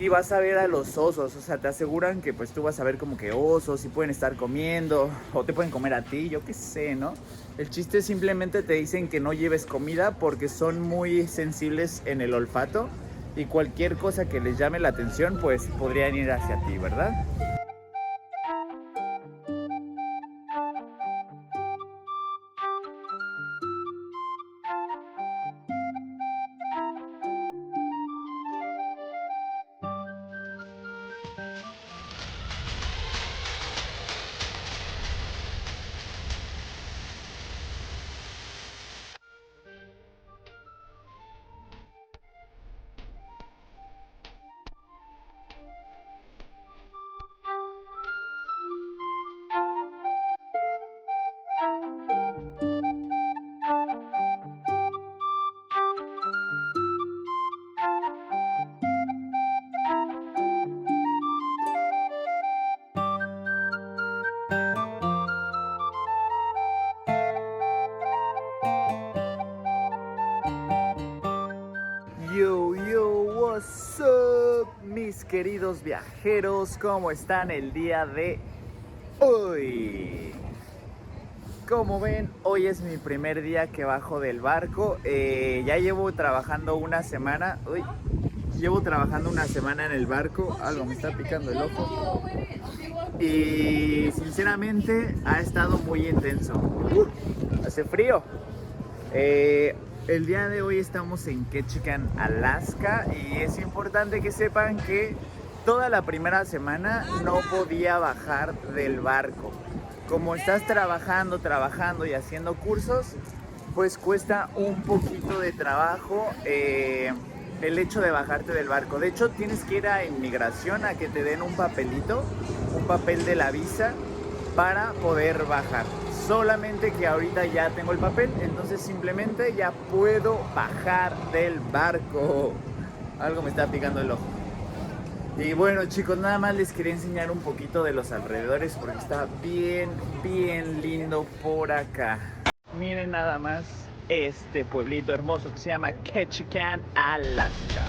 Y vas a ver a los osos, o sea, te aseguran que pues tú vas a ver como que osos y pueden estar comiendo o te pueden comer a ti, yo qué sé, ¿no? El chiste es simplemente te dicen que no lleves comida porque son muy sensibles en el olfato y cualquier cosa que les llame la atención pues podrían ir hacia ti, ¿verdad? Yo, what's up, mis queridos viajeros, ¿cómo están el día de hoy? Como ven, hoy es mi primer día que bajo del barco. Ya llevo trabajando una semana. Uy, llevo trabajando una semana en el barco. Algo me está picando el ojo. Y sinceramente ha estado muy intenso. Hace frío. El día de hoy estamos en Ketchikan, Alaska. Y es importante que sepan que toda la primera semana no podía bajar del barco. Como estás trabajando y haciendo cursos, pues cuesta un poquito de trabajo el hecho de bajarte del barco. De hecho, tienes que ir a inmigración a que te den un papelito, un papel de la visa para poder bajar. Solamente que ahorita ya tengo el papel, entonces simplemente ya puedo bajar del barco. Algo me está picando el ojo. Y bueno, chicos, nada más les quería enseñar un poquito de los alrededores porque está bien lindo por acá. Miren nada más este pueblito hermoso que se llama Ketchikan, Alaska.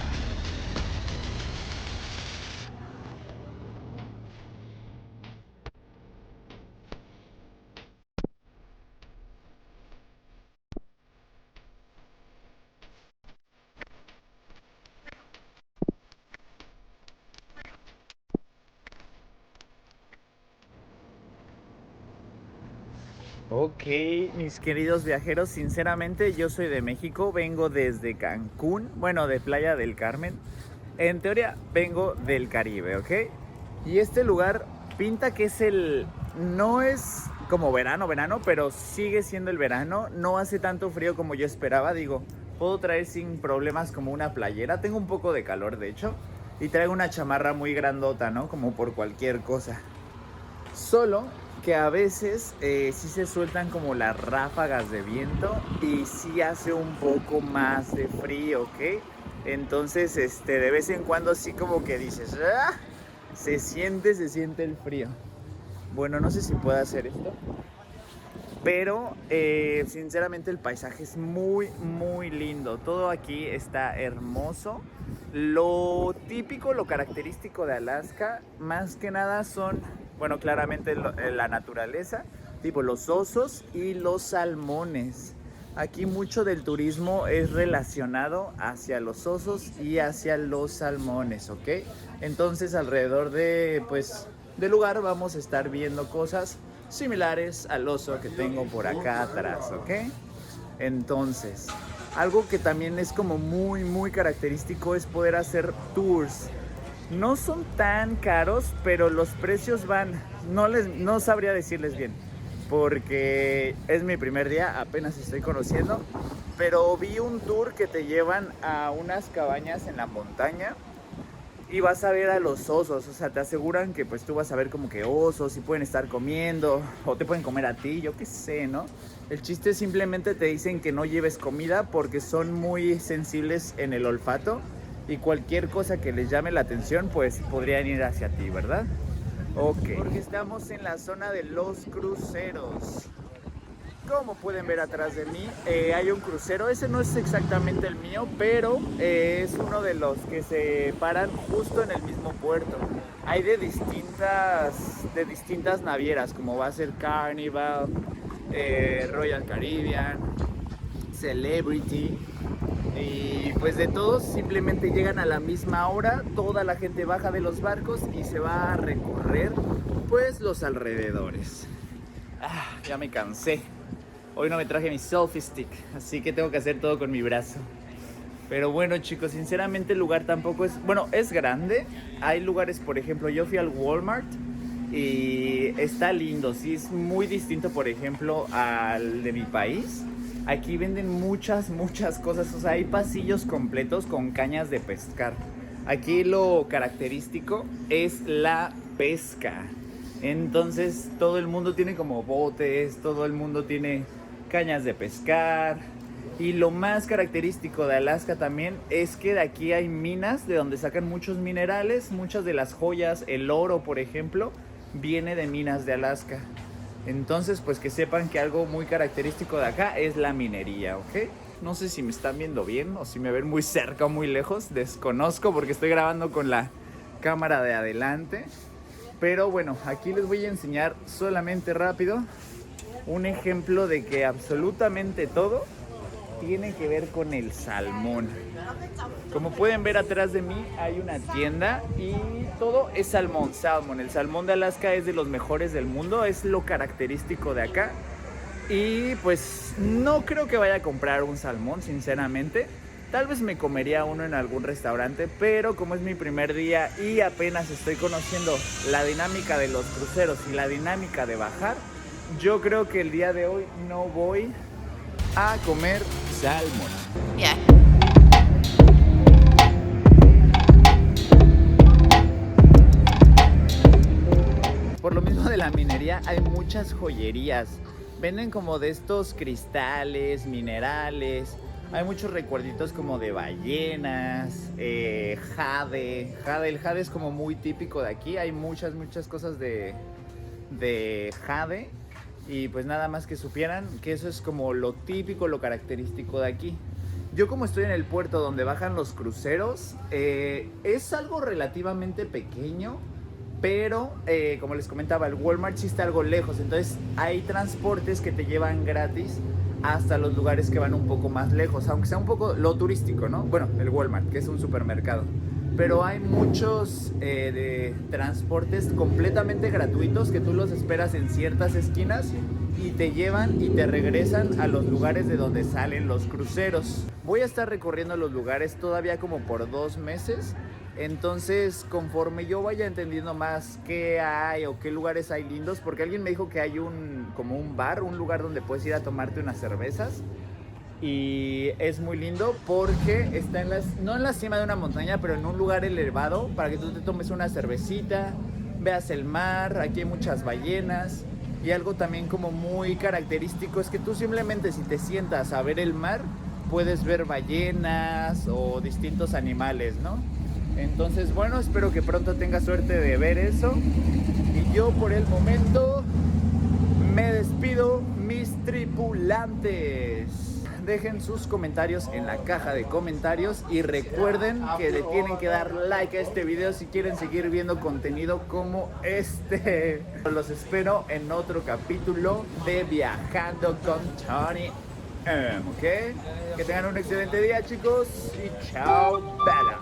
Ok, mis queridos viajeros, sinceramente yo soy de México, vengo desde Cancún, bueno, de Playa del Carmen. En teoría vengo del Caribe, ¿ok? Y este lugar pinta que no es como verano, pero sigue siendo el verano. No hace tanto frío como yo esperaba, digo, puedo traer sin problemas como una playera. Tengo un poco de calor, de hecho, y traigo una chamarra muy grandota, ¿no? Como por cualquier cosa. Solo que a veces sí se sueltan como las ráfagas de viento y sí hace un poco más de frío, ¿ok? Entonces, de vez en cuando sí como que dices, ¡ah! Se siente el frío. Bueno, no sé si puedo hacer esto, pero sinceramente el paisaje es muy lindo. Todo aquí está hermoso. Lo típico, lo característico de Alaska, más que nada son, bueno, claramente la naturaleza, tipo los osos y los salmones. Aquí mucho del turismo es relacionado hacia los osos y hacia los salmones, ¿ok? Entonces alrededor del lugar vamos a estar viendo cosas similares al oso que tengo por acá atrás, ¿ok? Entonces, algo que también es como muy característico es poder hacer tours. No son tan caros, pero los precios no sabría decirles bien, porque es mi primer día, apenas estoy conociendo, pero vi un tour que te llevan a unas cabañas en la montaña y vas a ver a los osos, o sea, te aseguran que pues tú vas a ver como que osos y pueden estar comiendo o te pueden comer a ti, yo qué sé, ¿no? El chiste es simplemente te dicen que no lleves comida porque son muy sensibles en el olfato y cualquier cosa que les llame la atención pues podrían ir hacia ti, ¿verdad? Ok. Porque estamos en la zona de los cruceros. como pueden ver atrás de mí, hay un crucero. Ese no es exactamente el mío, pero es uno de los que se paran justo en el mismo puerto. Hay de distintas navieras, como va a ser Carnival, Royal Caribbean, Celebrity. Y pues de todos simplemente llegan a la misma hora, toda la gente baja de los barcos y se va a recorrer pues los alrededores. Ya me cansé. Hoy no me traje mi selfie stick, así que tengo que hacer todo con mi brazo. Pero bueno, chicos, sinceramente el lugar tampoco es... Bueno, es grande. Hay lugares, por ejemplo, yo fui al Walmart y está lindo. Sí, es muy distinto, por ejemplo, al de mi país. Aquí venden muchas cosas. O sea, hay pasillos completos con cañas de pescar. Aquí lo característico es la pesca. Entonces todo el mundo tiene como botes, todo el mundo tiene cañas de pescar. Y lo más característico de Alaska también es que de aquí hay minas de donde sacan muchos minerales. Muchas de las joyas, el oro por ejemplo, viene de minas de Alaska. Entonces pues que sepan que algo muy característico de acá es la minería, ¿ok? No sé si me están viendo bien o si me ven muy cerca o muy lejos. Desconozco porque estoy grabando con la cámara de adelante. Pero bueno, aquí les voy a enseñar solamente rápido un ejemplo de que absolutamente todo tiene que ver con el salmón. Como pueden ver atrás de mí hay una tienda y todo es salmón. El salmón de Alaska es de los mejores del mundo, es lo característico de acá. Y pues no creo que vaya a comprar un salmón, sinceramente. Tal vez me comería uno en algún restaurante, pero como es mi primer día y apenas estoy conociendo la dinámica de los cruceros y la dinámica de bajar, yo creo que el día de hoy no voy a comer salmón. Yeah. Por lo mismo de la minería, hay muchas joyerías. Venden como de estos cristales, minerales. Hay muchos recuerditos como de ballenas, jade. El jade es como muy típico de aquí. Hay muchas cosas de jade. Y pues nada más que supieran que eso es como lo típico, lo característico de aquí. Yo como estoy en el puerto donde bajan los cruceros, es algo relativamente pequeño. Pero, como les comentaba, el Walmart sí está algo lejos. Entonces hay transportes que te llevan gratis hasta los lugares que van un poco más lejos, aunque sea un poco lo turístico, ¿no? Bueno, el Walmart, que es un supermercado. Pero hay muchos de transportes completamente gratuitos que tú los esperas en ciertas esquinas y te llevan y te regresan a los lugares de donde salen los cruceros. Voy a estar recorriendo los lugares todavía como por 2 meses. Entonces, conforme yo vaya entendiendo más qué hay o qué lugares hay lindos, porque alguien me dijo que hay como un bar, un lugar donde puedes ir a tomarte unas cervezas. Y es muy lindo porque está no en la cima de una montaña, pero en un lugar elevado para que tú te tomes una cervecita, veas el mar. Aquí hay muchas ballenas. Y algo también como muy característico es que tú simplemente si te sientas a ver el mar, puedes ver ballenas o distintos animales, ¿no? Entonces, bueno, espero que pronto tenga suerte de ver eso. Y yo por el momento me despido, mis tripulantes. Dejen sus comentarios en la caja de comentarios y recuerden que le tienen que dar like a este video si quieren seguir viendo contenido como este. Los espero en otro capítulo de Viajando con Tony M, ¿ok? Que tengan un excelente día, chicos, y chao, bella.